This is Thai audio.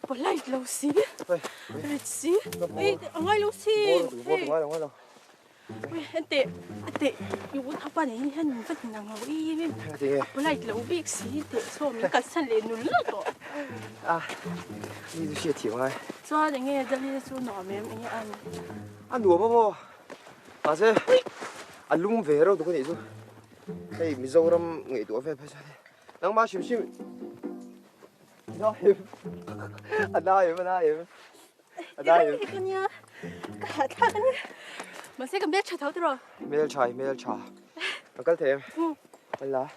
ปลายเราสิเฮ้ยสิเฮ้ยเอาไงเราสิเฮ้ยอันเตะอยู่บนทับบ้านนี่ฮันฟัดหนังเราอีนี่ปลายเราบิ๊กสิเตะส่วนมีกันสั่นเลยนุ่นละก็你都写题吗？抓的我这里做哪面没安？萝卜不？啊这，龙肥肉都可以做。哎，米粥那么爱多饭拍出来，能把小心。哪有？哪有？哪有？哪有？个呢？干啥个呢？没事个没吃头的了。没得茶，没得茶。我搞甜。来。